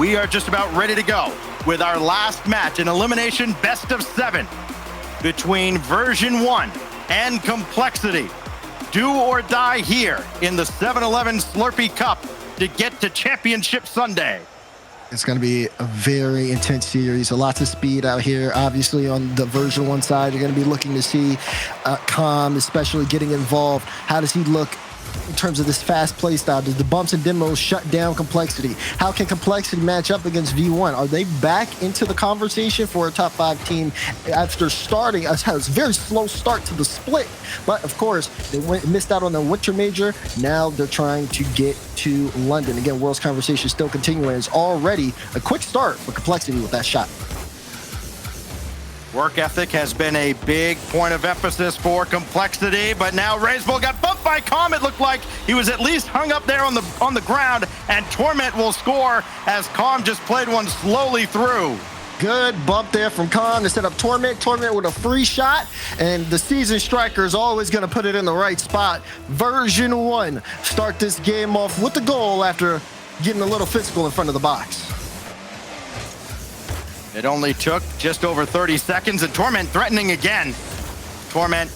we are just about ready to go with our last match, an elimination best of 7 between Version1 and Complexity. Do or die here in the 7-Eleven Slurpee Cup to get to Championship Sunday. It's going to be a very intense series, a lot of speed out here. Obviously, on the Version1 side, you're going to be looking to see Calm, especially getting involved. How does he look in terms of this fast play style? Does the bumps and demos shut down Complexity? How can Complexity match up against V1? Are they back into the conversation for a top 5 team after starting a very slow start to the split? But of course, they missed out on the winter major. Now they're trying to get to London. Again, World's conversation is still continuing. It's already a quick start for Complexity with that shot. Work ethic has been a big point of emphasis for Complexity, but now Razebull got bumped by Calm. It looked like he was at least hung up there on the ground, and Torment will score as Calm just played one slowly through. Good bump there from Calm to set up Torment. Torment with a free shot, and the seasoned striker is always going to put it in the right spot. Version1 start this game off with the goal after getting a little physical in front of the box. It only took just over 30 seconds, and Torment threatening again. Torment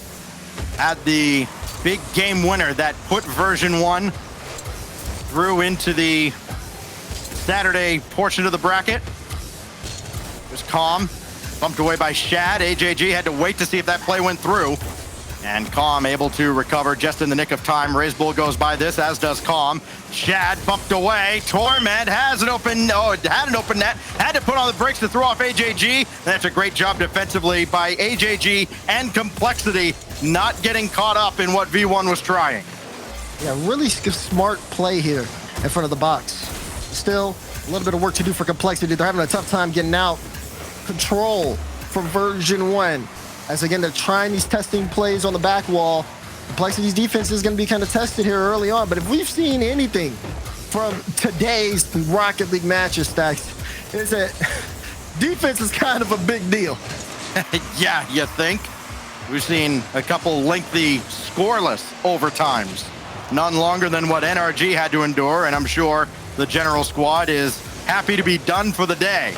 had the big game winner that put Version1 through into the Saturday portion of the bracket. It was Calm, bumped away by Shad. AJG had to wait to see if that play went through. And Calm able to recover just in the nick of time. Razebull goes by this, as does Calm. Shad bumped away. Torment has an open, it had an open net. Had to put on the brakes to throw off AJG. That's a great job defensively by AJG and Complexity, not getting caught up in what V1 was trying. Yeah, really smart play here in front of the box. Still, a little bit of work to do for Complexity. They're having a tough time getting out. Control from Version1. As again, they're trying these testing plays on the back wall. Complexity's defense is going to be kind of tested here early on. But if we've seen anything from today's Rocket League matches, Stacks, is that defense is kind of a big deal. Yeah, you think? We've seen a couple lengthy, scoreless overtimes. None longer than what NRG had to endure, and I'm sure the general squad is happy to be done for the day.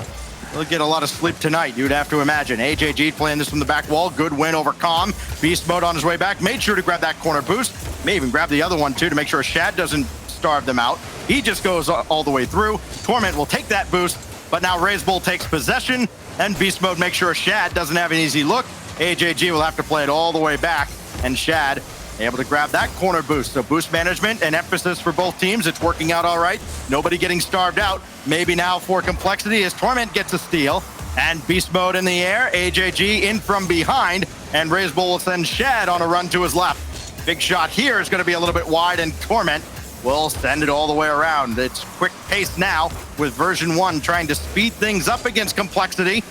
They'll get a lot of sleep tonight, you'd have to imagine. AJG playing this from the back wall. Good win over Calm. Beast Mode on his way back. Made sure to grab that corner boost. May even grab the other one, too, to make sure Shad doesn't starve them out. He just goes all the way through. Torment will take that boost, but now Razebull takes possession, and Beast Mode makes sure Shad doesn't have an easy look. AJG will have to play it all the way back, and Shad able to grab that corner boost. So boost management and emphasis for both teams. It's working out all right. Nobody getting starved out. Maybe now for Complexity as Torment gets a steal. And Beast Mode in the air. AJG in from behind. And Razebull will send Shad on a run to his left. Big shot here is going to be a little bit wide, and Torment will send it all the way around. It's quick pace now with Version1 trying to speed things up against Complexity.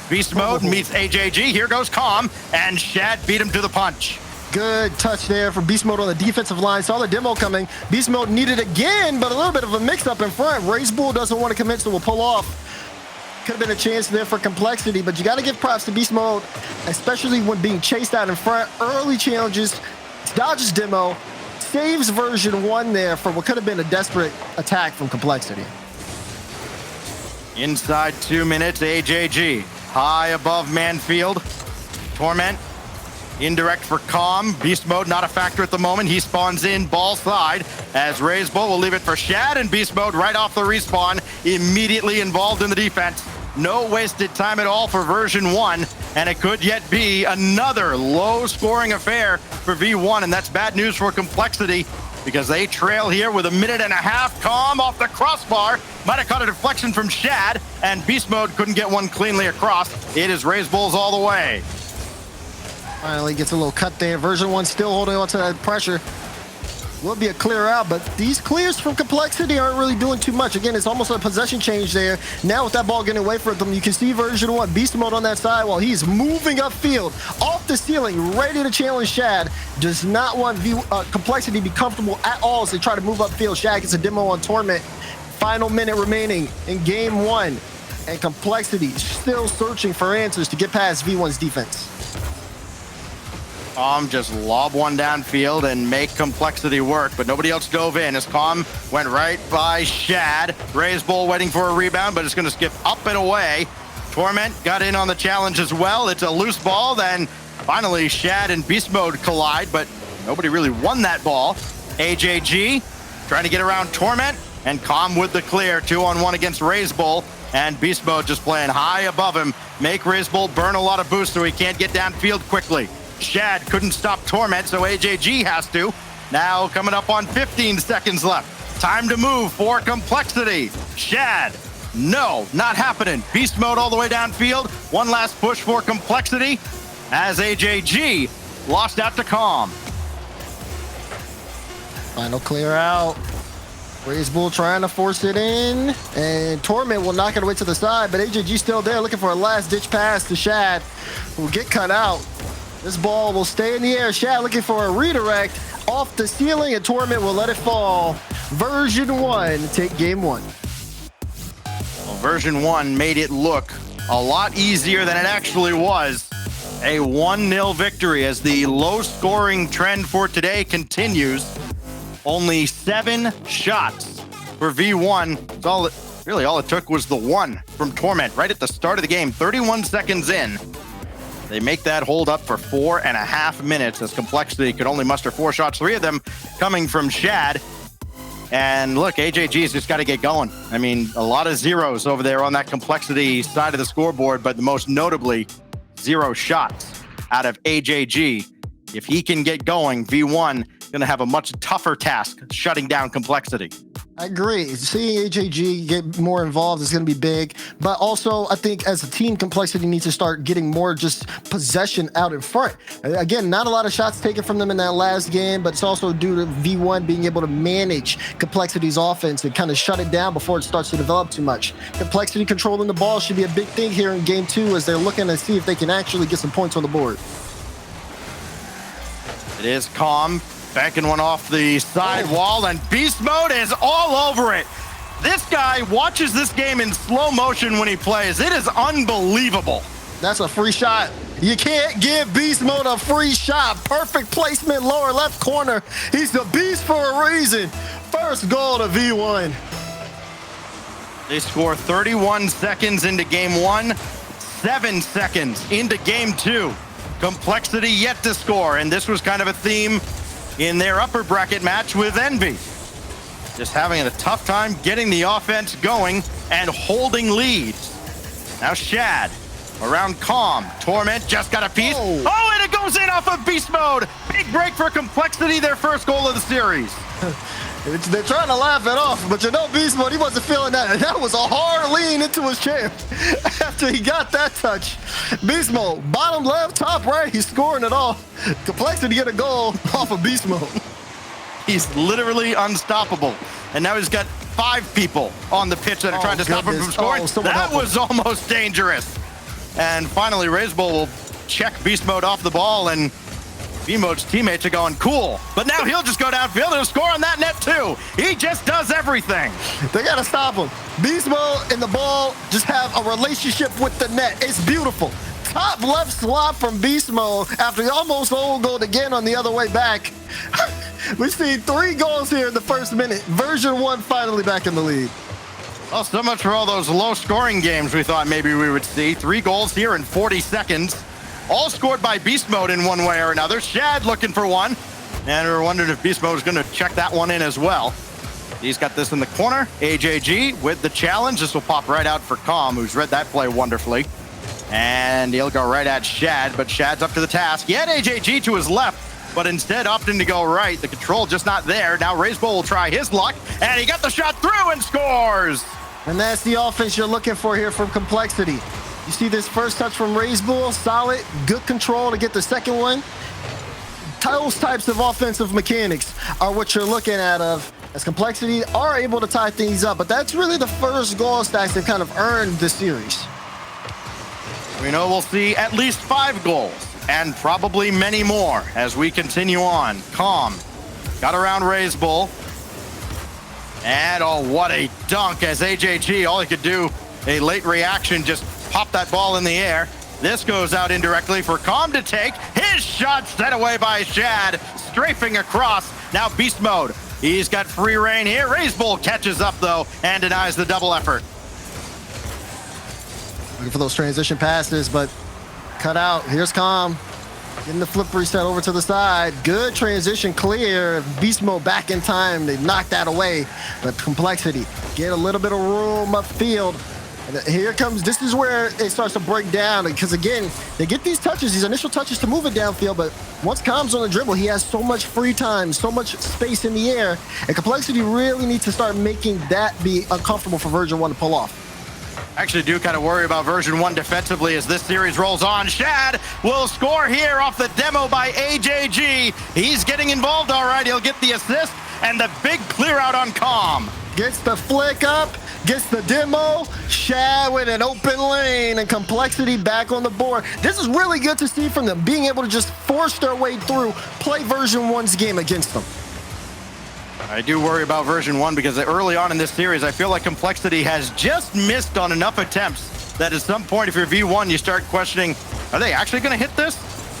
Beast Mode meets AJG. Here goes Calm. And Shad beat him to the punch. Good touch there from Beast Mode on the defensive line. Saw the demo coming. Beast Mode needed again, but a little bit of a mix-up in front. Razebull doesn't want to commit, so will pull off. Could have been a chance there for Complexity, but you got to give props to Beast Mode, especially when being chased out in front. Early challenges, dodges demo, saves Version1 there for what could have been a desperate attack from Complexity. Inside 2 minutes, AJG high above Manfield. Torment indirect for Calm. Beast Mode not a factor at the moment. He spawns in ball side as Razebull will leave it for Shad, and Beast Mode right off the respawn, immediately involved in the defense. No wasted time at all for Version1, and it could yet be another low-scoring affair for V1, and that's bad news for Complexity because they trail here with 1.5 minutes. Calm off the crossbar. Might have caught a deflection from Shad, and Beast Mode couldn't get one cleanly across. It is Razebull's all the way. Finally gets a little cut there. Version1 still holding on to that pressure. Will be a clear out, but these clears from Complexity aren't really doing too much. Again, it's almost a possession change there. Now with that ball getting away from them, you can see Version1 Beast Mode on that side while he's moving upfield, off the ceiling, ready to challenge Shad. Does not want Complexity to be comfortable at all as they try to move upfield. Shad gets a demo on Torment. Final minute remaining in game 1, and Complexity still searching for answers to get past V1's defense. Just lob one downfield and make Complexity work, but nobody else dove in as Calm went right by Shad. Raise Bull waiting for a rebound, but it's going to skip up and away. Torment got in on the challenge as well. It's a loose ball, then finally Shad and Beast Mode collide, but nobody really won that ball. AJG trying to get around Torment, and Calm with the clear. 2-on-1 against Raise Bull, and Beast Mode just playing high above him. Make Raise Bull burn a lot of boost so he can't get downfield quickly. Shad couldn't stop Torment, so AJG has to. Now coming up on 15 seconds left. Time to move for Complexity. Shad, no, not happening. Beast Mode all the way downfield. One last push for Complexity as AJG lost out to Calm. Final clear out. Raise Bull trying to force it in, and Torment will knock it away to the side, but AJG still there looking for a last-ditch pass to Shad, who will get cut out. This ball will stay in the air. Shad looking for a redirect off the ceiling, and Torment will let it fall. Version 1 take game 1. Well, Version 1 made it look a lot easier than it actually was. A 1-0 victory as the low-scoring trend for today continues. Only 7 shots for V1. It's all it took was the one from Torment right at the start of the game. 31 seconds in. They make that hold up for 4.5 minutes as Complexity could only muster 4 shots, 3 of them coming from Shad. And look, AJG's just got to get going. I mean, a lot of zeros over there on that Complexity side of the scoreboard, but the most notably, 0 shots out of AJG. If he can get going, V1 going to have a much tougher task shutting down Complexity. I agree. Seeing AJG get more involved is going to be big, but also I think as a team, Complexity needs to start getting more just possession out in front. Again, not a lot of shots taken from them in that last game, but it's also due to V1 being able to manage Complexity's offense and kind of shut it down before it starts to develop too much. Complexity controlling the ball should be a big thing here in game 2 as they're looking to see if they can actually get some points on the board. It is Calm. Banking one off the side wall, and Beast Mode is all over it. This guy watches this game in slow motion when he plays. It is unbelievable. That's a free shot. You can't give Beast Mode a free shot. Perfect placement, lower left corner. He's the beast for a reason. First goal to V1. They score 31 seconds into game 1, 7 seconds into game 2. Complexity yet to score, and this was kind of a theme in their upper bracket match with Envy. Just having a tough time getting the offense going and holding leads. Now Shad around Calm. Torment just got a piece. Oh, and it goes in off of Beast Mode. Big break for Complexity, their first goal of the series. They're trying to laugh it off, but you know Beast Mode, he wasn't feeling that. That was a hard lean into his chair after he got that touch. Beast Mode, bottom left, top right, he's scoring it all. Complexity get a goal off of Beast Mode. He's literally unstoppable. And now he's got 5 people on the pitch that are trying to stop him from scoring. That was almost dangerous. And finally, Raise Bull will check Beast Mode off the ball, and V-Mode's teammates are going, cool. But now he'll just go downfield and score on that net too. He just does everything. They got to stop him. Beast Mode and the ball just have a relationship with the net. It's beautiful. Top left slot from Beast Mode after he almost own goal again on the other way back. We've seen 3 goals here in the first minute. Version 1 finally back in the lead. Well, so much for all those low-scoring games we thought maybe we would see. 3 goals here in 40 seconds. All scored by Beast Mode in one way or another. Shad looking for one. And we're wondering if Beast Mode is going to check that one in as well. He's got this in the corner. AJG with the challenge. This will pop right out for Calm, who's read that play wonderfully. And he'll go right at Shad, but Shad's up to the task. He had AJG to his left, but instead opting to go right. The control just not there. Now Raise Bull will try his luck, and he got the shot through and scores! And that's the offense you're looking for here from Complexity. You see this first touch from Raise Bull, solid, good control to get the second one. Those types of offensive mechanics are what you're looking at as Complexity are able to tie things up, but that's really the first goal stacks that kind of earned this series. We know we'll see at least 5 goals and probably many more as we continue on. Calm got around Raise Bull. And oh, what a dunk as AJG, all he could do, a late reaction, just pop that ball in the air. This goes out indirectly for Calm to take. His shot set away by Shad, strafing across. Now Beast Mode. He's got free reign here. RazeBull catches up, though, and denies the double effort. Looking for those transition passes, but cut out. Here's Calm. Getting the flip reset over to the side. Good transition clear. Beast Mode back in time. They knocked that away. But Complexity get a little bit of room upfield. And here comes, this is where it starts to break down. Because again, they get these touches, these initial touches to move it downfield. But once Calm's on the dribble, he has so much free time, so much space in the air. And Complexity really needs to start making that be uncomfortable for Version1 to pull off. I actually do kind of worry about Version1 defensively as this series rolls on. Shad will score here off the demo by AJG. He's getting involved, all right. He'll get the assist and the big clear out on Calm. Gets the flick up, gets the demo. Shad with an open lane and Complexity back on the board. This is really good to see from them, being able to just force their way through, play Version1's game against them. I do worry about Version1 because early on in this series, I feel like Complexity has just missed on enough attempts that at some point, if you're V1, you start questioning, are they actually going to hit this?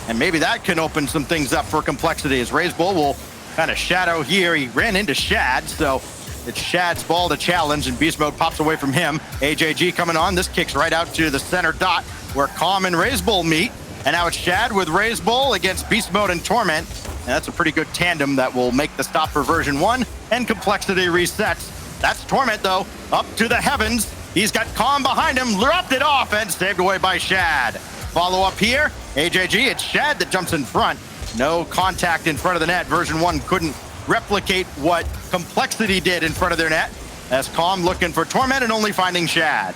And maybe that can open some things up for Complexity as RazeBull will kind of shadow here. He ran into Shad, so it's Shad's ball to challenge, and Beast Mode pops away from him. AJG coming on. This kicks right out to the center dot where Calm and RazeBull meet. And now it's Shad with RazeBull against Beast Mode and Torment. And that's a pretty good tandem that will make the stop for Version1, and Complexity resets. That's Torment, though, up to the heavens. He's got Calm behind him, dropped it off, and saved away by Shad. Follow up here, AJG, it's Shad that jumps in front. No contact in front of the net. Version1 couldn't replicate what Complexity did in front of their net, as Calm looking for Torment and only finding Shad.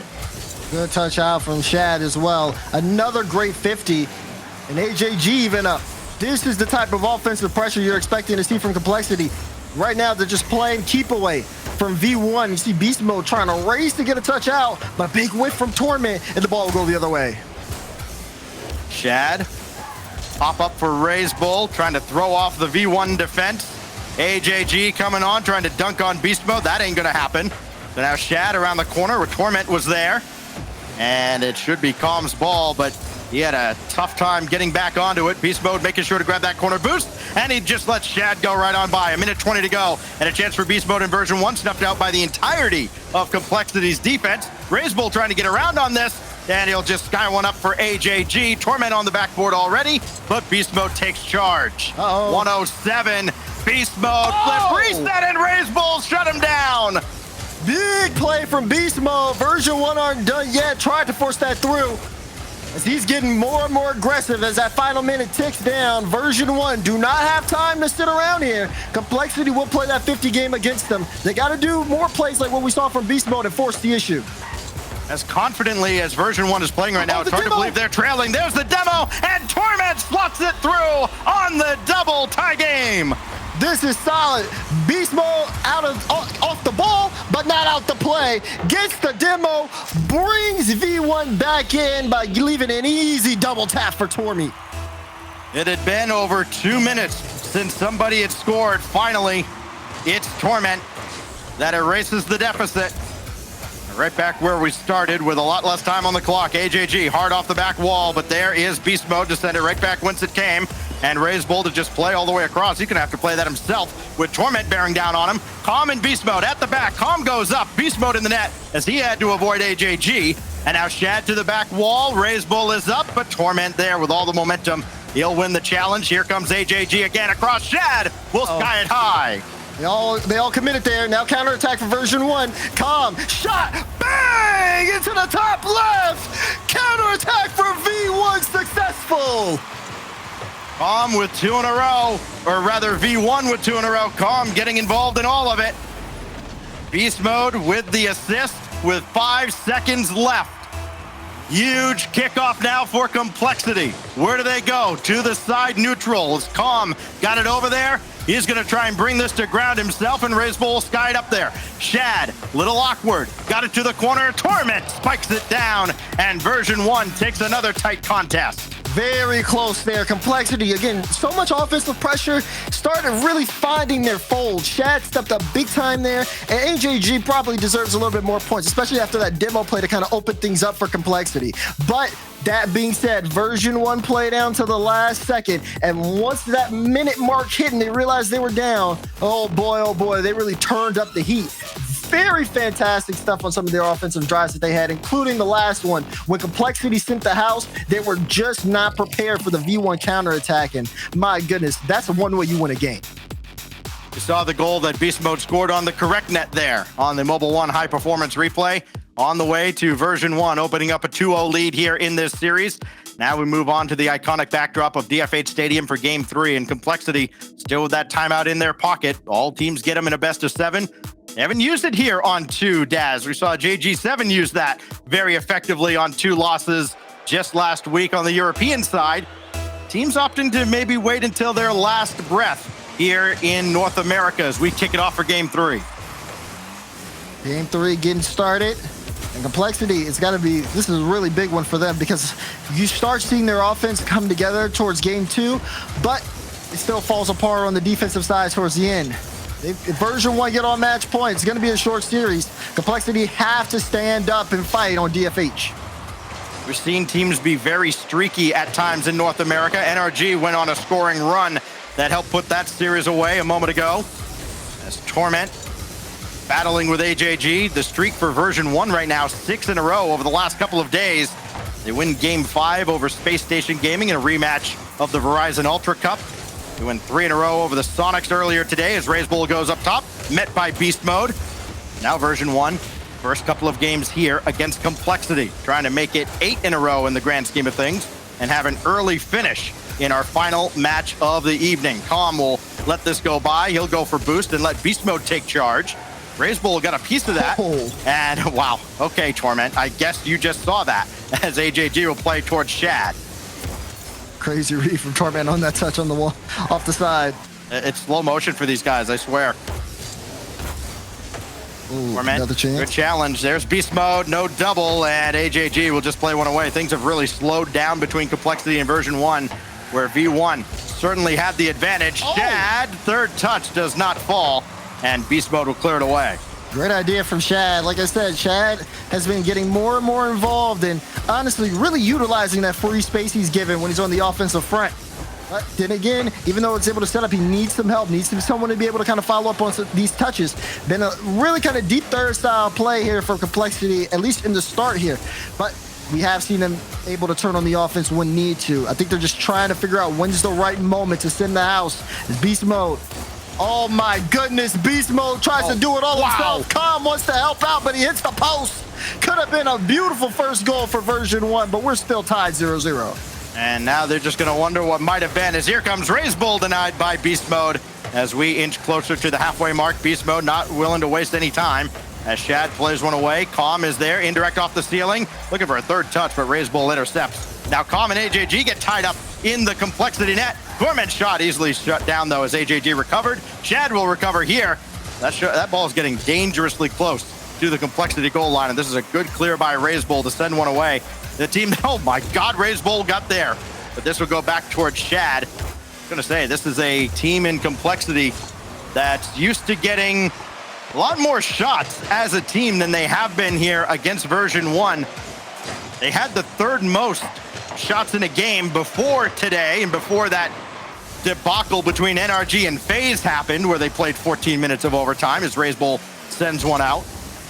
Good touch out from Shad as well. Another great 50, and AJG even up. This is the type of offensive pressure you're expecting to see from Complexity. Right now, they're just playing keep away from V1. You see Beast Mode trying to race to get a touch out, but big whiff from Torment, and the ball will go the other way. Shad, pop up for RazeBull, trying to throw off the V1 defense. AJG coming on, trying to dunk on Beast Mode. That ain't gonna happen. So now Shad around the corner where Torment was there. And it should be Calm's ball, but he had a tough time getting back onto it. Beast Mode making sure to grab that corner boost, and he just lets Shad go right on by. 1:20 to go, and a chance for Beast Mode in Version1, snuffed out by the entirety of Complexity's defense. RazeBull trying to get around on this, and he'll just sky one up for AJG. Torment on the backboard already, but Beast Mode takes charge. 107, Beast Mode, flip, reset, and RazeBull shut him down. Big play from Beast Mode. Version1 aren't done yet. Tried to force that through, as he's getting more and more aggressive as that final minute ticks down. Version1 do not have time to sit around here. Complexity will play that 50 game against them. They got to do more plays like what we saw from Beast Mode and force the issue. As confidently as Version1 is playing right now, it's hard to believe they're trailing. There's the demo, and Torment slots it through on the double tie game. This is solid. Beast Mode off the ball, but not out the play. Gets the demo, brings V1 back in by leaving an easy double tap for Torment. It had been over 2 minutes since somebody had scored. Finally, it's Torment that erases the deficit. Right back where we started with a lot less time on the clock. AJG hard off the back wall, but there is Beast Mode to send it right back whence it came. And RazeBull to just play all the way across. He's gonna have to play that himself with Torment bearing down on him. Calm and Beast Mode at the back. Calm goes up, Beast Mode in the net as he had to avoid AJG. And now Shad to the back wall. RazeBull is up, but Torment there with all the momentum. He'll win the challenge. Here comes AJG again across. Shad will sky it high. They all committed there. Now counterattack for Version1. Calm, shot, bang! Into the top left! Counterattack for V1 successful! Calm with 2 in a row, or rather V1 with 2 in a row. Calm getting involved in all of it. Beast Mode with the assist with 5 seconds left. Huge kickoff now for Complexity. Where do they go? To the side neutral. As Calm got it over there. He's going to try and bring this to ground himself, and RazeBull skied up there. Shad, little awkward, got it to the corner. Torment spikes it down, and Version1 takes another tight contest. Very close there. Complexity, again, so much offensive pressure, started really finding their fold. Shad stepped up big time there, and AJG probably deserves a little bit more points, especially after that demo play to kind of open things up for Complexity. But that being said, Version 1 play down to the last second, and once that minute mark hit and they realized they were down, oh boy, they really turned up the heat. Very fantastic stuff on some of their offensive drives that they had, including the last one. When Complexity sent the house, they were just not prepared for the V1 counterattack, and my goodness, that's one way you win a game. You saw the goal that Beast Mode scored on the correct net there on the Mobile 1 high performance replay. On the way to Version 1, opening up a 2-0 lead here in this series. Now we move on to the iconic backdrop of DF8 Stadium for Game 3, and Complexity still with that timeout in their pocket. All teams get them in a best of 7. They haven't used it here on 2, Daz. We saw JG7 use that very effectively on 2 losses just last week on the European side. Teams opting to maybe wait until their last breath here in North America as we kick it off for Game 3. Game 3 getting started. And Complexity, it's got to be, this is a really big one for them because you start seeing their offense come together towards Game 2, but it still falls apart on the defensive side towards the end. If Version 1 get on match point, it's going to be a short series. Complexity have to stand up and fight on DFH. We're seeing teams be very streaky at times in North America. NRG went on a scoring run that helped put that series away a moment ago. As Torment battling with AJG. The streak for Version 1 right now, 6 in a row over the last couple of days. They win Game 5 over Space Station Gaming in a rematch of the Verizon Ultra Cup. They win 3 in a row over the Sonics earlier today as Raze Bull goes up top, met by Beast Mode. Now Version 1, first couple of games here against Complexity, trying to make it 8 in a row in the grand scheme of things and have an early finish in our final match of the evening. Calm will let this go by. He'll go for boost and let Beast Mode take charge. Raze Bull got a piece of that. Oh. And wow, okay, Torment, I guess you just saw that as AJG will play towards Shad. Crazy read from Torment on that touch on the wall, off the side. It's slow motion for these guys, I swear. Ooh, Torment, another chance. good challenge. There's Beast Mode, no double, and AJG will just play one away. Things have really slowed down between Complexity and Version 1, where V1 certainly had the advantage. Oh. Shad, third touch does not fall, and Beast Mode will clear it away. Great idea from Shad. Like I said, Shad has been getting more and more involved and honestly really utilizing that free space he's given when he's on the offensive front. But then again, even though it's able to set up, he needs some help, needs someone to be able to kind of follow up on these touches. Been a really kind of deep third style play here for Complexity, at least in the start here. But we have seen them able to turn on the offense when need to. I think they're just trying to figure out when's the right moment to send the house. It's Beast Mode. Oh my goodness, Beast Mode tries to do it all himself. Calm wants to help out, but he hits the post. Could have been a beautiful first goal for Version 1, but we're still tied 0-0. And now they're just going to wonder what might have been, as here comes Raze Bull denied by Beast Mode. As we inch closer to the halfway mark, Beast Mode not willing to waste any time. As Shad plays one away, Calm is there, indirect off the ceiling. Looking for a third touch, but Raze Bull intercepts. Now Calm and AJG get tied up in the Complexity net. Torment shot easily shut down, though, as AJG recovered. Shad will recover here. That ball is getting dangerously close to the Complexity goal line, and this is a good clear by Raze Bull to send one away. The team, oh my God, Raze Bull got there. But this will go back towards Shad. I'm going to say, this is a team in Complexity that's used to getting a lot more shots as a team than they have been here against Version 1. They had the third most shots in a game before today, and before that debacle between NRG and FaZe happened, where they played 14 minutes of overtime as Raze Bull sends one out.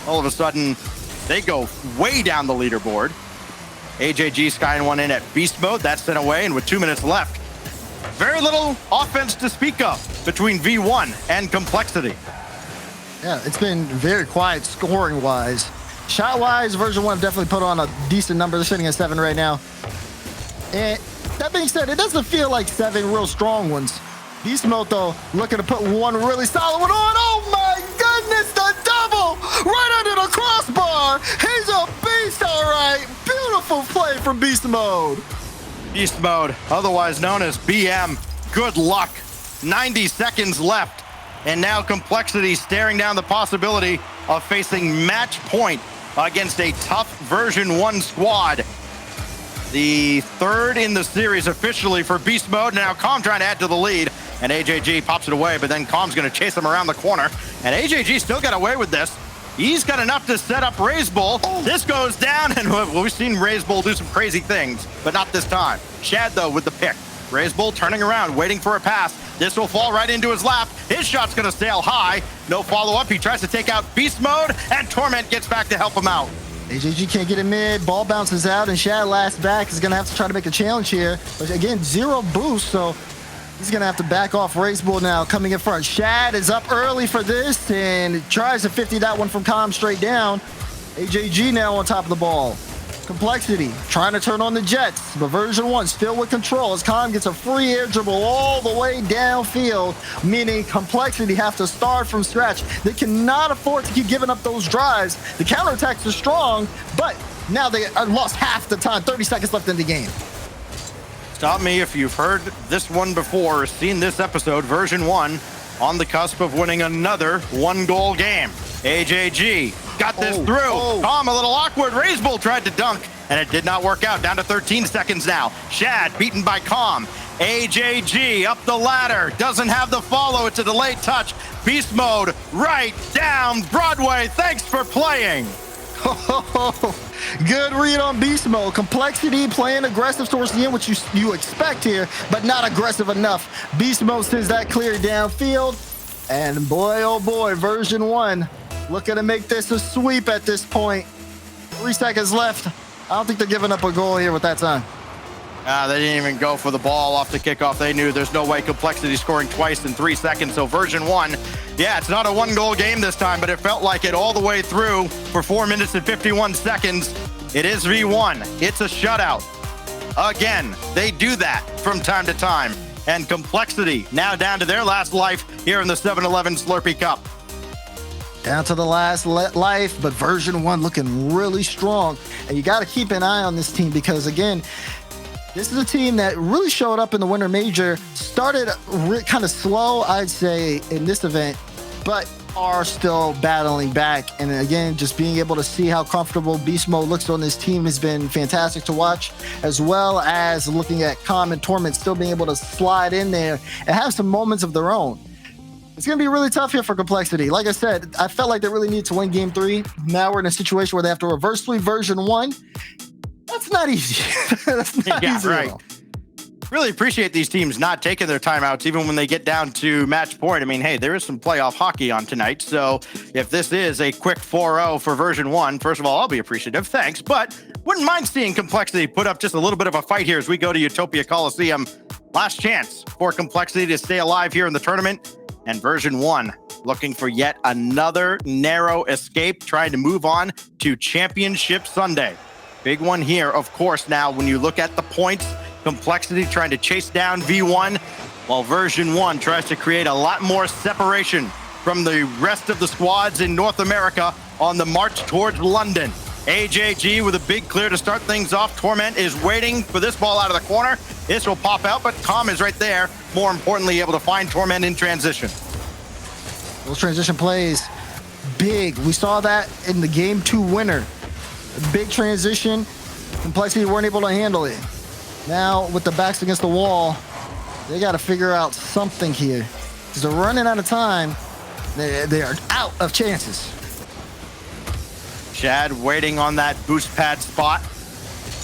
All of a sudden, they go way down the leaderboard. AJG skying one in at Beast Mode. That's sent away, and with 2 minutes left, very little offense to speak of between V1 and Complexity. Yeah, it's been very quiet scoring-wise. Shot-wise, Version 1 definitely put on a decent number. They're sitting at 7 right now. And that being said, it doesn't feel like 7 real strong ones. Beast Mode, though, looking to put one really solid one on. Oh my goodness, the double! Right under the crossbar! He's a beast, all right! Beautiful play from Beast Mode. Beast Mode, otherwise known as BM, good luck. 90 seconds left, and now Complexity staring down the possibility of facing match point against a tough Version 1 squad. The third in the series officially for Beast Mode. Now Calm trying to add to the lead, and AJG pops it away, but then Calm's going to chase him around the corner, and AJG still got away with this. He's got enough to set up RazeBull. This goes down, and we've seen RazeBull do some crazy things, but not this time. Shad, though, with the pick. RazeBull turning around, waiting for a pass. This will fall right into his lap. His shot's going to sail high. No follow-up. He tries to take out Beast Mode, and Torment gets back to help him out. AJG can't get it mid. Ball bounces out, and Shad last back is going to have to try to make a challenge here. But again, 0 boost, so he's going to have to back off RazeBull now, coming in front. Shad is up early for this and tries to 50 that one from Calm straight down. AJG now on top of the ball. Complexity trying to turn on the Jets, but Version1 still with control as Calm gets a free air dribble all the way downfield, meaning Complexity have to start from scratch. They cannot afford to keep giving up those drives. The counterattacks are strong, but now they lost half the time, 30 seconds left in the game. Stop me if you've heard this one before or seen this episode. Version1 on the cusp of winning another 1-goal game. AJG got this through. Calm a little awkward. RazeBull tried to dunk, and it did not work out. Down to 13 seconds now. Shad beaten by Calm. AJG up the ladder. Doesn't have the follow. It's a delayed touch. Beast Mode right down Broadway. Thanks for playing. Good read on Beast Mode. Complexity playing aggressive towards the end, which you expect here, but not aggressive enough. Beast Mode sends that clear downfield, and boy, oh boy, Version1 looking to make this a sweep at this point. 3 seconds left. I don't think they're giving up a goal here with that time. They didn't even go for the ball off the kickoff. They knew there's no way Complexity scoring twice in 3 seconds. So Version1, yeah, it's not a 1-goal game this time, but it felt like it all the way through for 4 minutes and 51 seconds. It is V1. It's a shutout. Again, they do that from time to time. And Complexity now down to their last life here in the 7-Eleven Slurpee Cup. Down to the last life, but Version1 looking really strong. And you got to keep an eye on this team because, again, this is a team that really showed up in the Winter Major, started kind of slow, I'd say, in this event, but are still battling back. And again, just being able to see how comfortable Beast Mode looks on this team has been fantastic to watch, as well as looking at Calm and Torment still being able to slide in there and have some moments of their own. It's going to be really tough here for Complexity. Like I said, I felt like they really need to win Game 3. Now we're in a situation where they have to reverse sweep Version1. That's not easy. That's not easy right. at all. Really appreciate these teams not taking their timeouts, even when they get down to match point. I mean, hey, there is some playoff hockey on tonight. So if this is a quick 4-0 for Version1, first of all, I'll be appreciative. Thanks. But wouldn't mind seeing Complexity put up just a little bit of a fight here as we go to Utopia Coliseum. Last chance for Complexity to stay alive here in the tournament. And Version1 looking for yet another narrow escape, trying to move on to Championship Sunday. Big one here, of course, now when you look at the points, Complexity trying to chase down V1, while Version1 tries to create a lot more separation from the rest of the squads in North America on the march towards London. AJG with a big clear to start things off. Torment is waiting for this ball out of the corner. This will pop out, but Calm is right there. More importantly, able to find Torment in transition. Those transition plays, big. We saw that in the Game 2 winner. Big transition. Complexity weren't able to handle it. Now, with the backs against the wall, they got to figure out something here. Because they're running out of time. They are out of chances. Shad waiting on that boost pad spot.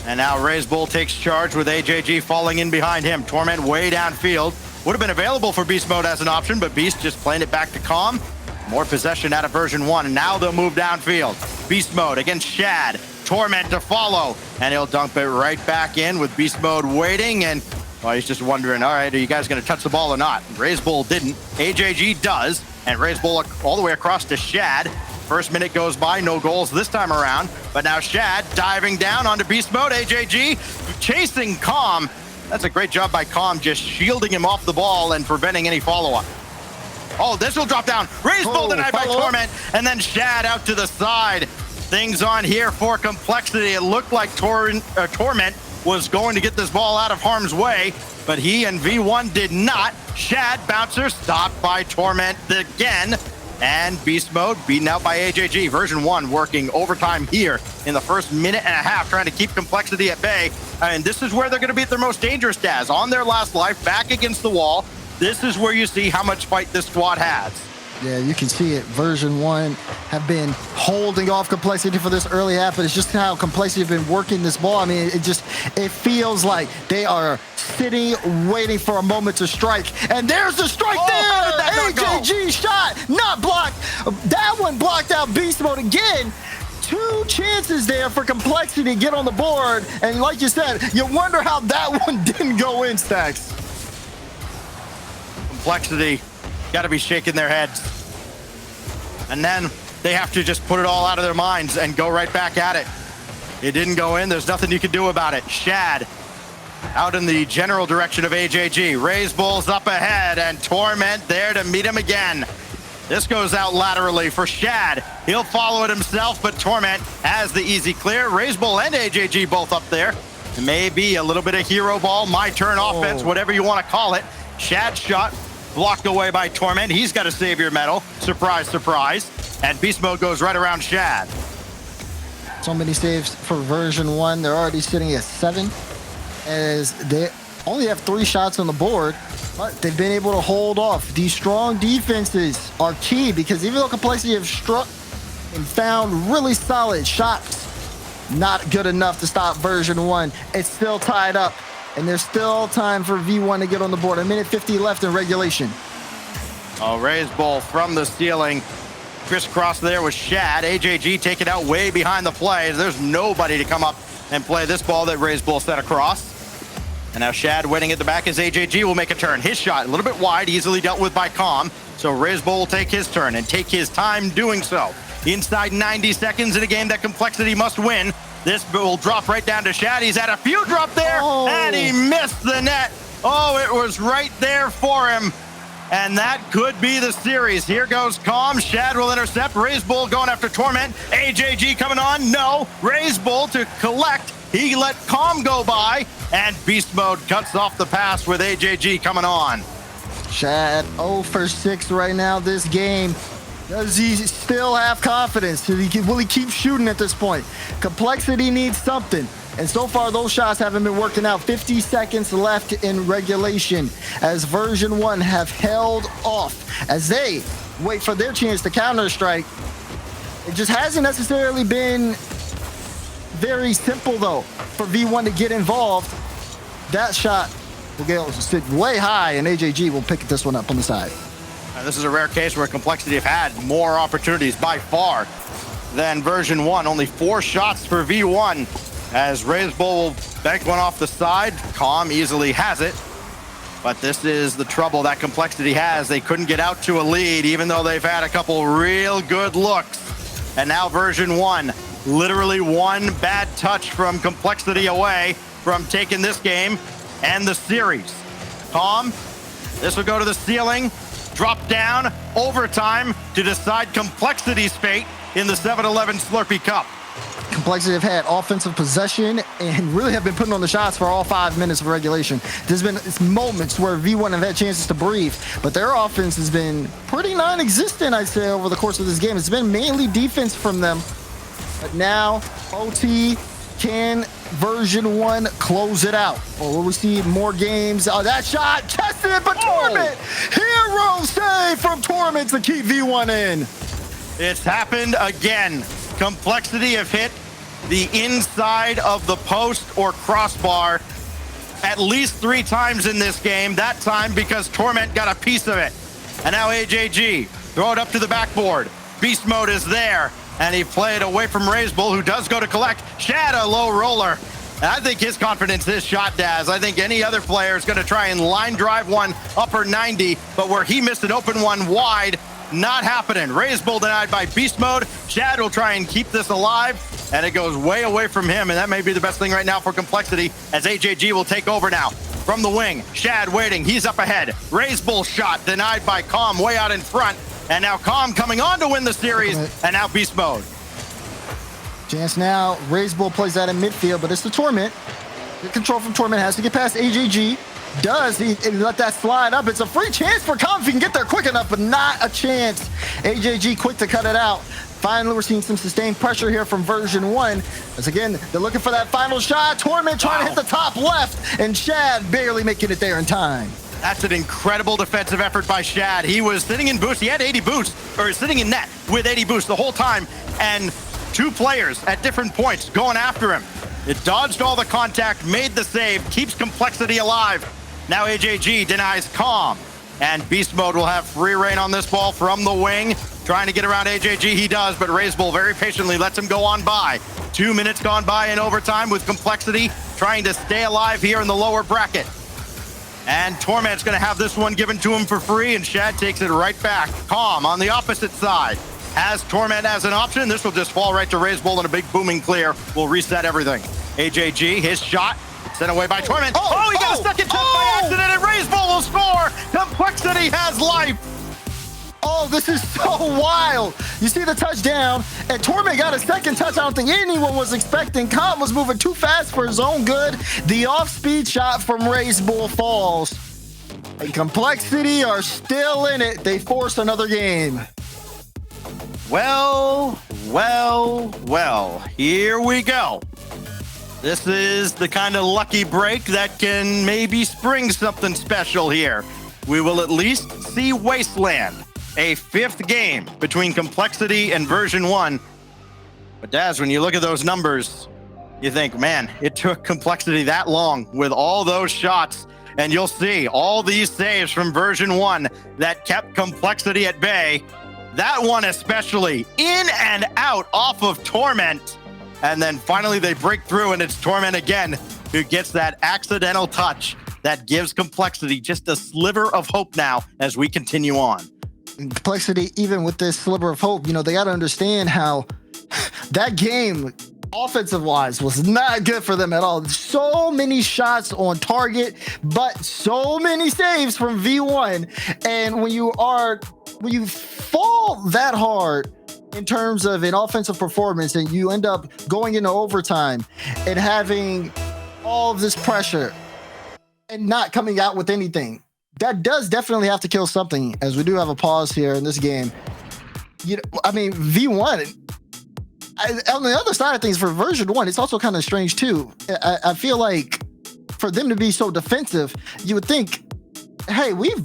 And now RazeBull takes charge with AJG falling in behind him. Torment way downfield. Would have been available for Beast Mode as an option, but Beast just playing it back to Calm. More possession out of Version1, and now they'll move downfield. Beast Mode against Shad. Torment to follow, and he'll dump it right back in with Beast Mode waiting, and well, he's just wondering, all right, are you guys going to touch the ball or not? RazeBull didn't. AJG does, and RazeBull all the way across to Shad. First minute goes by, no goals this time around, but now Shad diving down onto Beast Mode. AJG chasing Calm. That's a great job by Calm, just shielding him off the ball and preventing any follow-up. Oh, this will drop down. RazeBull denied by Torment, and then Shad out to the side. Things on here for Complexity. It looked like Torment was going to get this ball out of harm's way, but he and V1 did not. Shad bouncer stopped by Torment again. And Beast Mode beaten out by AJG. Version1 working overtime here in the first minute and a half, trying to keep Complexity at bay. And this is where they're going to be at their most dangerous, Daz. On their last life, back against the wall. This is where you see how much fight this squad has. Yeah, you can see it. Version1 have been holding off Complexity for this early half, but it's just how Complexity have been working this ball. I mean, it feels like they are sitting, waiting for a moment to strike. And there's the strike there! AJG shot, not blocked. That one blocked out Beast Mode again. Two chances there for Complexity to get on the board. And like you said, you wonder how that one didn't go in, Stacks. Complexity got to be shaking their heads. And then they have to just put it all out of their minds and go right back at it. It didn't go in. There's nothing you can do about it. Shad out in the general direction of AJG. Raise Bulls up ahead and Torment there to meet him again. This goes out laterally for Shad. He'll follow it himself, but Torment has the easy clear. Raise Bull and AJG both up there. Maybe a little bit of hero ball, my turn offense, whatever you want to call it. Shad's shot blocked away by Torment. He's got a savior medal. Surprise, surprise. And Beast Mode goes right around Shad. So many saves for Version1. They're already sitting at 7 as they only have 3 shots on the board, but they've been able to hold off. These strong defenses are key because even though Complexity have struck and found really solid shots, not good enough to stop Version1. It's still tied up. And there's still time for V1 to get on the board. 1:50 left in regulation. Oh, Raise Bull from the ceiling. Crisscross there with Shad. AJG taken out way behind the play. There's nobody to come up and play this ball that Raise Bull set across. And now Shad waiting at the back as AJG will make a turn. His shot a little bit wide, easily dealt with by Calm. So Raise Bull will take his turn and take his time doing so. Inside 90 seconds in a game that Complexity must win. This will drop right down to Shad. He's had a few drop there, and he missed the net. Oh, it was right there for him. And that could be the series. Here goes Calm. Shad will intercept. Raise Bull going after Torment. AJG coming on. No. Raise Bull to collect. He let Calm go by, and Beast Mode cuts off the pass with AJG coming on. Shad 0 for 6 right now this game. Does he still have confidence? Will he keep shooting at this point? Complexity needs something. And so far, those shots haven't been working out. 50 seconds left in regulation as Version1 have held off as they wait for their chance to counter-strike. It just hasn't necessarily been very simple, though, for V1 to get involved. That shot will sit way high, and AJG will pick this one up on the side. This is a rare case where Complexity have had more opportunities by far than Version1. Only 4 shots for V1 as Raise Bull will bank one off the side. Calm easily has it. But this is the trouble that Complexity has. They couldn't get out to a lead even though they've had a couple real good looks. And now Version1, literally one bad touch from Complexity away from taking this game and the series. Calm, this will go to the ceiling. Drop down, overtime to decide Complexity's fate in the 7-11 Slurpee Cup. Complexity have had offensive possession and really have been putting on the shots for all 5 minutes of regulation. There's been moments where V1 have had chances to breathe, but their offense has been pretty non-existent, I'd say, over the course of this game. It's been mainly defense from them. But now, OT, can Version1 close it out? Or will we see more games? Oh, that shot tested, but Torment! Hero save from Torment to keep V1 in. It's happened again. Complexity have hit the inside of the post or crossbar at least 3 times in this game. That time because Torment got a piece of it. And now AJG, throw it up to the backboard. Beast Mode is there. And he played away from Raise Bull, who does go to collect. Shad, a low roller. And I think his confidence is shot, Daz. I think any other player is going to try and line drive one upper 90, but where he missed an open one wide, not happening. Raise Bull denied by Beast Mode. Shad will try and keep this alive, and it goes way away from him, and that may be the best thing right now for Complexity, as AJG will take over now. From the wing, Shad waiting, he's up ahead. Raise Bull shot denied by Calm way out in front. And now Calm coming on to win the series, and now Beast Mode. Chance now, Raise Bull plays that in midfield, but it's the Torment. Good control from Torment, has to get past AJG. does. He let that slide up. It's a free chance for Com if he can get there quick enough, but not a chance. AJG quick to cut it out. Finally, we're seeing some sustained pressure here from Version 1. As again, they're looking for that final shot. Torment trying to hit the top left, and Shad barely making it there in time. That's an incredible defensive effort by Shad. He was sitting in boost. He had 80 boost, or sitting in net with 80 boost the whole time, and two players at different points going after him. It dodged all the contact, made the save, keeps Complexity alive. Now AJG denies Calm, and Beast Mode will have free reign on this ball from the wing. Trying to get around AJG, he does, but Razebull very patiently lets him go on by. 2 minutes gone by in overtime with Complexity trying to stay alive here in the lower bracket. And Torment's gonna have this one given to him for free, and Shad takes it right back. Calm on the opposite side has Torment as an option. This will just fall right to Razebull, and a big booming clear will reset everything. AJG, his shot, sent away by Torment. He got a second touch by accident, and Razebull will score. Complexity has life. Oh, this is so wild. You see the touchdown, and Torment got a second touch. I don't think anyone was expecting. Calm was moving too fast for his own good. The off-speed shot from Razebull falls. And Complexity are still in it. They force another game. Well, here we go. This is the kind of lucky break that can maybe spring something special here. We will at least see Wasteland, a fifth game between Complexity and Version 1. But Daz, when you look at those numbers, you think, man, it took Complexity that long with all those shots. And you'll see all these saves from Version 1 that kept Complexity at bay. That one especially, in and out off of Torment. And then finally they break through, and it's Torment again who gets that accidental touch that gives Complexity just a sliver of hope now as we continue on. Complexity, even with this sliver of hope, they got to understand how that game, offensive-wise, was not good for them at all. So many shots on target, but so many saves from V1. And when you fall that hard in terms of an offensive performance, and you end up going into overtime and having all of this pressure and not coming out with anything, that does definitely have to kill something, as we do have a pause here in this game. V1, on the other side of things, for Version 1, it's also kind of strange too. I feel like for them to be so defensive, you would think, hey, we've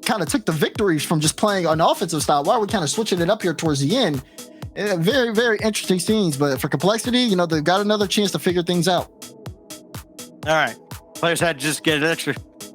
kind of took the victories from just playing an offensive style. Why are we kind of switching it up here towards the end? Very, very interesting scenes. But for Complexity, they've got another chance to figure things out. All right. Players had to just get an extra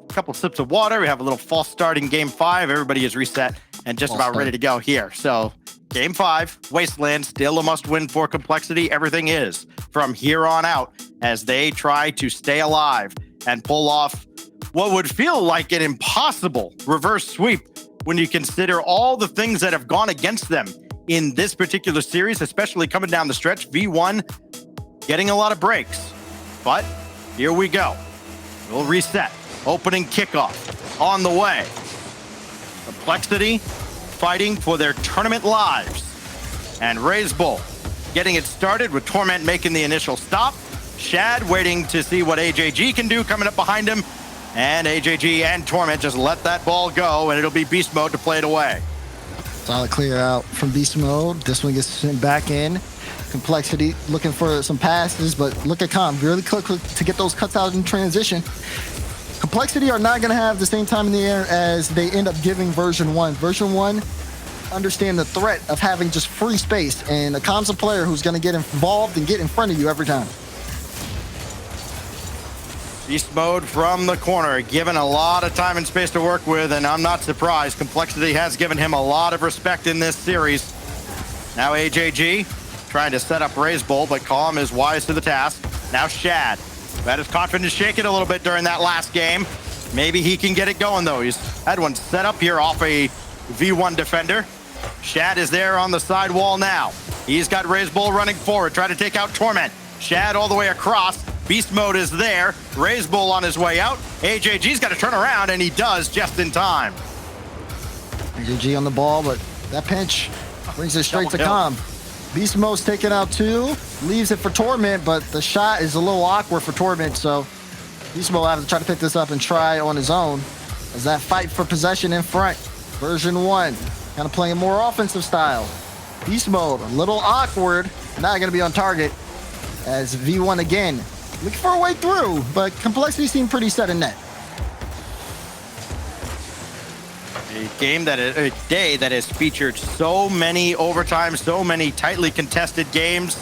couple sips of water. We have a little false start in Game 5. Everybody is reset and just about ready to go here. So Game 5, Wasteland, still a must-win for Complexity. Everything is from here on out as they try to stay alive and pull off what would feel like an impossible reverse sweep when you consider all the things that have gone against them in this particular series, especially coming down the stretch. V1 getting a lot of breaks, but here we go. We'll reset. Opening kickoff on the way. Complexity fighting for their tournament lives. And Razebull getting it started with Torment making the initial stop. Shad waiting to see what AJG can do coming up behind him. And AJG and Torment just let that ball go, and it'll be Beast Mode to play it away. Solid clear out from Beast Mode. This one gets sent back in. Complexity looking for some passes, but look at Calm. Really quick to get those cuts out in transition. Complexity are not going to have the same time in the air as they end up giving Version 1. Version 1 understand the threat of having just free space, and a Calm's a player who's going to get involved and get in front of you every time. Beast Mode from the corner, given a lot of time and space to work with, and I'm not surprised. Complexity has given him a lot of respect in this series. Now AJG trying to set up Razebull, but Calm is wise to the task. Now Shad, had his confidence shaken a little bit during that last game. Maybe he can get it going though. He's had one set up here off a V1 defender. Shad is there on the side wall now. He's got Razebull running forward, trying to take out Torment. Shad all the way across. Beast Mode is there. Razebull on his way out. AJG's got to turn around, and he does just in time. AJG on the ball, but that pinch brings it straight to Calm. Beast Mode's taken out 2, leaves it for Torment, but the shot is a little awkward for Torment, so Beast Mode will have to try to pick this up and try on his own. As that fight for possession in front. Version 1, kind of playing more offensive style. Beast Mode, a little awkward. Not going to be on target. As V1 again, looking for a way through, but Complexity seemed pretty set in net. A day that has featured so many overtimes, so many tightly contested games.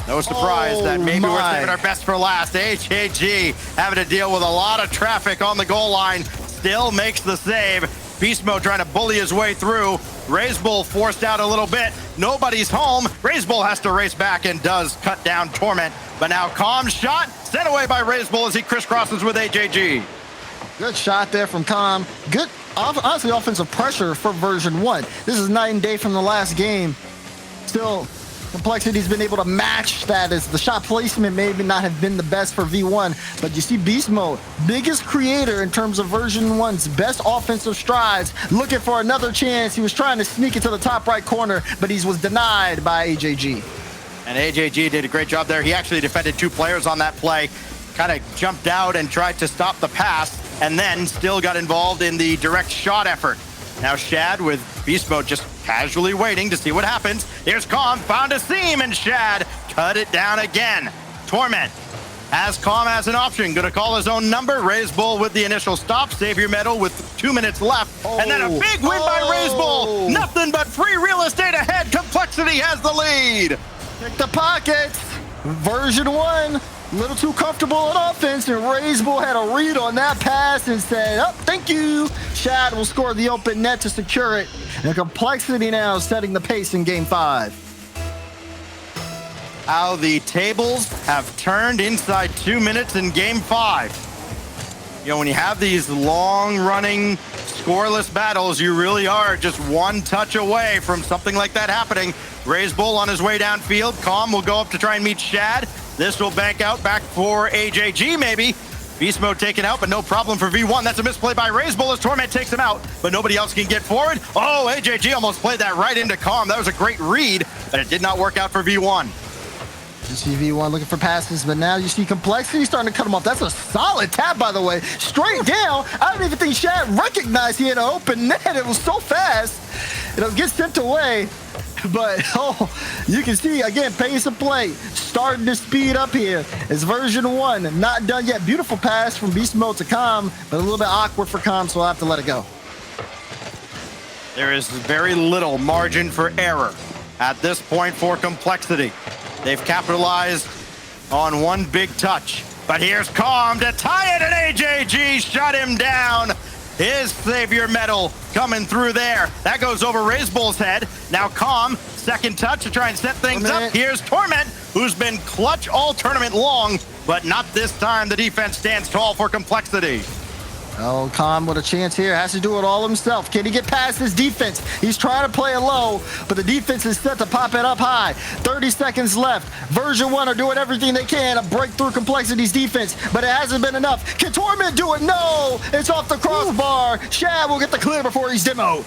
No surprise that maybe we're saving our best for last. HAG having to deal with a lot of traffic on the goal line. Still makes the save. Beast Mode trying to bully his way through. RazeBull forced out a little bit. Nobody's home. RazeBull has to race back and does cut down Torment. But now Calm's shot sent away by RazeBull as he crisscrosses with HAG. Good shot there from Calm. Good, honestly, offensive pressure for Version 1. This is night and day from the last game. Still, Complexity's been able to match that, as the shot placement maybe not have been the best for V1, but you see Beast Mode, biggest creator in terms of Version 1's best offensive strides, looking for another chance. He was trying to sneak into the top right corner, but he was denied by HAG. And HAG did a great job there. He actually defended 2 players on that play, kind of jumped out and tried to stop the pass, and then still got involved in the direct shot effort. Now Shad with Beast Mode just casually waiting to see what happens. Here's Calm, found a seam, and Shad cut it down again. Torment has Calm as an option. Gonna call his own number. RazeBull with the initial stop. Savior Medal with 2 minutes left. And then a big win by RazeBull. Nothing but free real estate ahead. Complexity has the lead. Pick the pockets. Version 1. A little too comfortable in offense, and RazeBull had a read on that pass and said, oh, thank you. Shad will score the open net to secure it. And Complexity now setting the pace in Game 5. How the tables have turned inside 2 minutes in Game 5. You know, when you have these long-running, scoreless battles, you really are just one touch away from something like that happening. RazeBull on his way downfield. Calm will go up to try and meet Shad. This will bank out back for HAG maybe. Beast Mode taken out, but no problem for V1. That's a misplay by RazeBull as Torment takes him out, but nobody else can get forward. Oh, HAG almost played that right into Calm. That was a great read, but it did not work out for V1. You see V1 looking for passes, but now you see Complexity starting to cut him off. That's a solid tap, by the way. Straight down. I don't even think Shad recognized he had an open net. It was so fast. It'll get sent away. But, oh, you can see, again, pace of play starting to speed up here. It's Version 1, not done yet. Beautiful pass from Beast Mode to Calm, but a little bit awkward for Calm, so I'll have to let it go. There is very little margin for error at this point for Complexity. They've capitalized on one big touch. But here's Calm to tie it, and HAG shut him down. His Savior Medal coming through there. That goes over RazeBull's head. Now Calm, second touch to try and set things up. Here's Torment, who's been clutch all tournament long, but not this time. The defense stands tall for Complexity. Oh, Calm with a chance here. Has to do it all himself. Can he get past his defense? He's trying to play it low, but the defense is set to pop it up high. 30 seconds left. Version 1 are doing everything they can to break through Complexity's defense, but it hasn't been enough. Can Torment do it? No! It's off the crossbar. Shad will get the clear before he's demoed.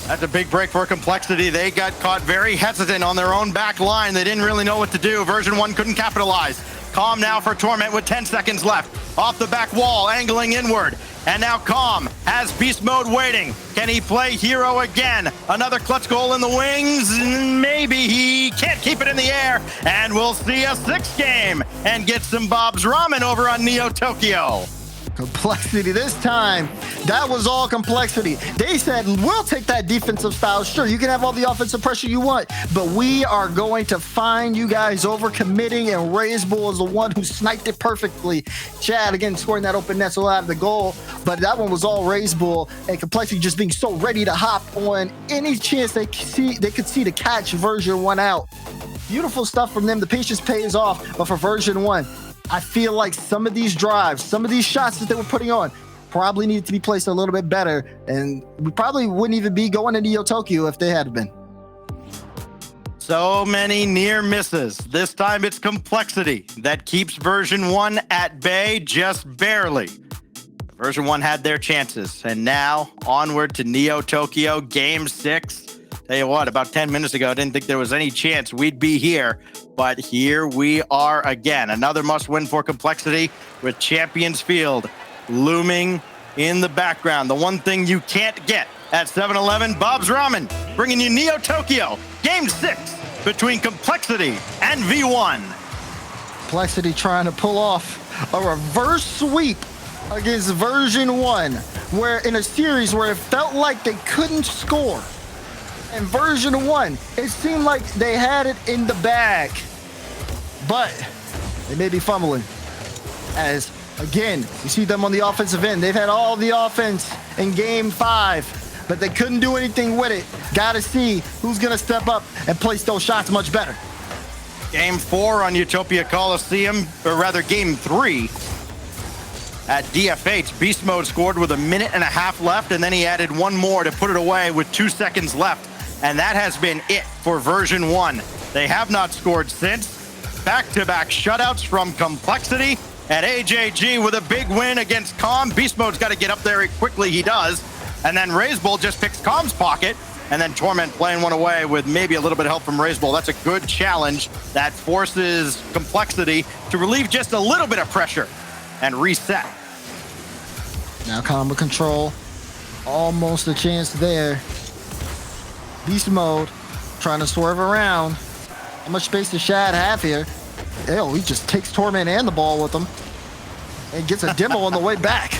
That's a big break for Complexity. They got caught very hesitant on their own back line. They didn't really know what to do. Version 1 couldn't capitalize. Calm now for Torment with 10 seconds left. Off the back wall, angling inward. And now Calm has Beast Mode waiting. Can he play hero again? Another clutch goal in the wings? Maybe. He can't keep it in the air. And we'll see a 6th game and get some Bob's Ramen over on Neo Tokyo. Complexity this time. That was all Complexity. They said, we'll take that defensive style. Sure, you can have all the offensive pressure you want, but we are going to find you guys over committing, and RazeBull is the one who sniped it perfectly. Shad, again, scoring that open net, so we'll have the goal, but that one was all RazeBull, and Complexity just being so ready to hop on any chance they could see to catch Version 1 out. Beautiful stuff from them. The patience pays off, but for Version 1, I feel like some of these drives, some of these shots that they were putting on probably needed to be placed a little bit better, and we probably wouldn't even be going to Neo Tokyo if they had been. So many near misses. This time it's Complexity that keeps Version 1 at bay just barely. Version 1 had their chances, and now onward to Neo Tokyo Game 6 Tell you what, about 10 minutes ago, I didn't think there was any chance we'd be here, but here we are again. Another must-win for Complexity with Champions Field looming in the background. The one thing you can't get at 7-Eleven, Bob's Ramen, bringing you Neo Tokyo, Game 6 between Complexity and V1. Complexity trying to pull off a reverse sweep against Version 1, where in a series where it felt like they couldn't score. And Version 1, it seemed like they had it in the bag. But they may be fumbling. As, again, you see them on the offensive end. They've had all the offense in Game 5, but they couldn't do anything with it. Gotta see who's gonna step up and place those shots much better. Game 4 on Utopia Coliseum, or rather Game 3 at DFH. Beast Mode scored with 1.5 minutes left, and then he added one more to put it away with 2 seconds left. And that has been it for Version 1. They have not scored since. Back-to-back shutouts from Complexity, and AJG with a big win against Calm. Beast Mode's got to get up there quickly, he does. And then Razebull just picks Calm's pocket, and then Torment playing one away with maybe a little bit of help from Razebull. That's a good challenge that forces Complexity to relieve just a little bit of pressure and reset. Now Calm with control. Almost a chance there. Beast Mode trying to swerve around. How much space does Shad have here? Ew, he just takes Torment and the ball with him and gets a demo on the way back.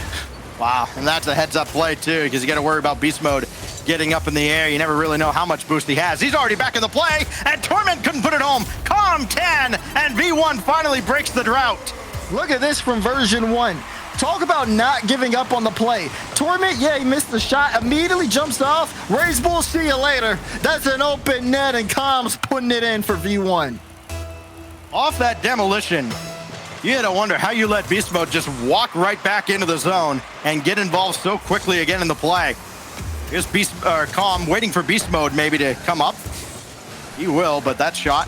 Wow, and that's a heads-up play too, because you got to worry about Beast Mode getting up in the air. You never really know how much boost he has. He's already back in the play, and Torment couldn't put it home. Calm can, and V1 finally breaks the drought. Look at this from Version 1. Talk about not giving up on the play. Torment, yeah, he missed the shot, immediately jumps off. Razebull, see you later. That's an open net, and Calm's putting it in for V1. Off that demolition, you had to wonder how you let Beast Mode just walk right back into the zone and get involved so quickly again in the play. Here's Calm waiting for Beast Mode maybe to come up. He will, but that shot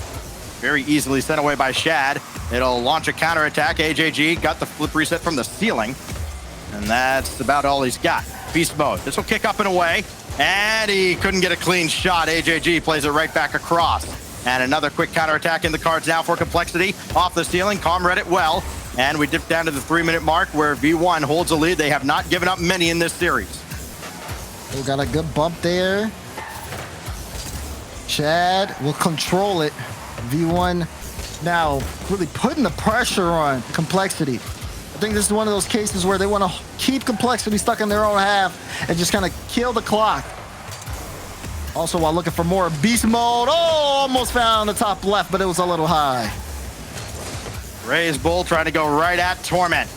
very easily sent away by Shad. It'll launch a counterattack. AJG got the flip reset from the ceiling, and that's about all he's got. Beast Mode. This will kick up and away, and he couldn't get a clean shot. AJG plays it right back across. And another quick counterattack in the cards now for Complexity. Off the ceiling, Calm read it well, and we dip down to the 3-minute mark where V1 holds a lead. They have not given up many in this series. We got a good bump there. Shad will control it. V1 now really putting the pressure on Complexity. I think this is one of those cases where they want to keep Complexity stuck in their own half and just kind of kill the clock. Also, while looking for more Beast Mode, almost found the top left, but it was a little high. Razebull trying to go right at Torment.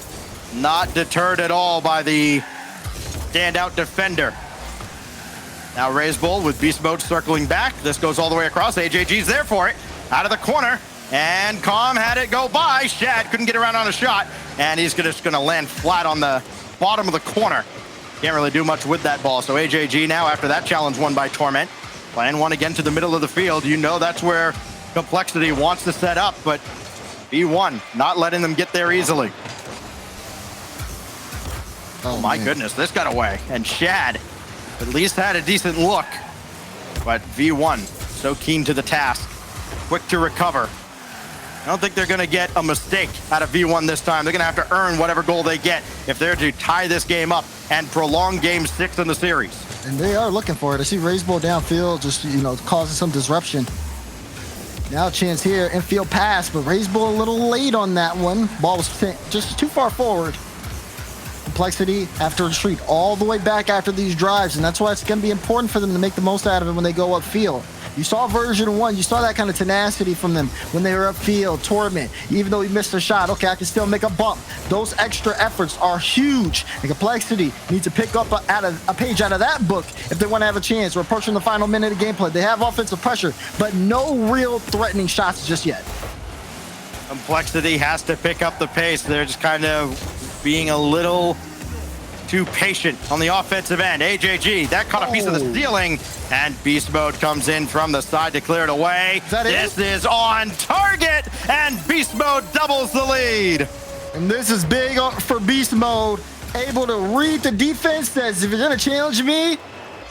Not deterred at all by the standout defender. Now Razebull with Beast Mode circling back. This goes all the way across. AJG's there for it. Out of the corner. And Calm had it go by. Shad couldn't get around on a shot. And he's just going to land flat on the bottom of the corner. Can't really do much with that ball. So AJG now, after that challenge won by Torment, playing one again to the middle of the field. You know that's where Complexity wants to set up, but V1 not letting them get there easily. Oh my goodness, this got away. And Shad at least had a decent look, but V1 so keen to the task, quick to recover. I don't think they're going to get a mistake out of V1 this time. They're going to have to earn whatever goal they get if they're to tie this game up and prolong Game 6 in the series. And they are looking for it. I see Razebull downfield just, causing some disruption. Now a chance here, infield pass, but Razebull a little late on that one. Ball was sent just too far forward. Complexity after a retreat all the way back after these drives, and that's why it's going to be important for them to make the most out of it when they go upfield. You saw Version 1, you saw that kind of tenacity from them when they were upfield. Torment, even though he missed a shot, okay, I can still make a bump. Those extra efforts are huge, and Complexity needs to pick up a page out of that book if they want to have a chance. We're approaching the final minute of gameplay. They have offensive pressure, but no real threatening shots just yet. Complexity has to pick up the pace. They're just kind of being a little too patient on the offensive end. AJG, that caught a piece of the ceiling, and Beast Mode comes in from the side to clear it away. This is on target, and Beast Mode doubles the lead. And this is big for Beast Mode, able to read the defense, says if you're gonna challenge me,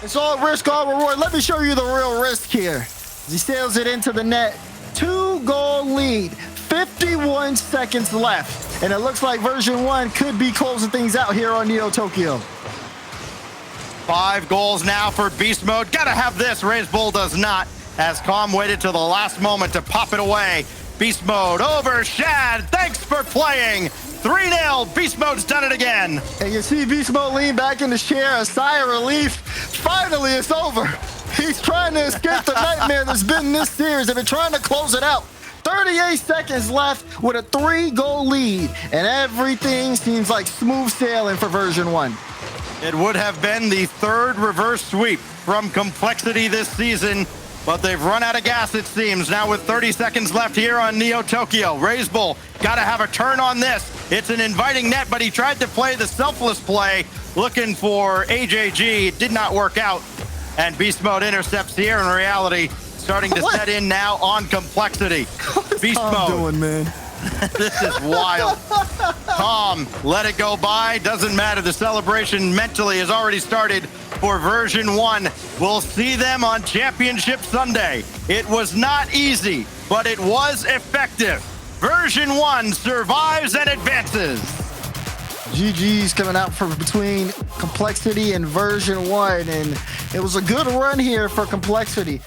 It's all risk, all reward. Let me show you the real risk here. He sails it into the net. 2-goal lead. 51 seconds left. And it looks like version 1 could be closing things out here on Neo Tokyo. 5 goals now for Beast Mode. Gotta have this. Ray's Bull does not, as Calm waited till the last moment to pop it away. Beast Mode over Shad. Thanks for playing. 3-0. Beast Mode's done it again. And you see Beast Mode lean back in his chair, a sigh of relief. Finally, it's over. He's trying to escape the nightmare that's been this series. They've been trying to close it out. 38 seconds left with a 3-goal lead. And everything seems like smooth sailing for version 1. It would have been the 3rd reverse sweep from Complexity this season, but they've run out of gas, it seems. Now with 30 seconds left here on Neo Tokyo. Ray's Bull got to have a turn on this. It's an inviting net, but he tried to play the selfless play, looking for AJG. It did not work out. And Beast Mode intercepts here. In reality, starting to set in now on Complexity. Beast Mode doing, man? This is wild. Tom, let it go by. Doesn't matter. The celebration mentally has already started for version 1. We'll see them on Championship Sunday. It was not easy, but it was effective. Version 1 survives and advances. GG's coming out from between Complexity and version 1. And it was a good run here for Complexity.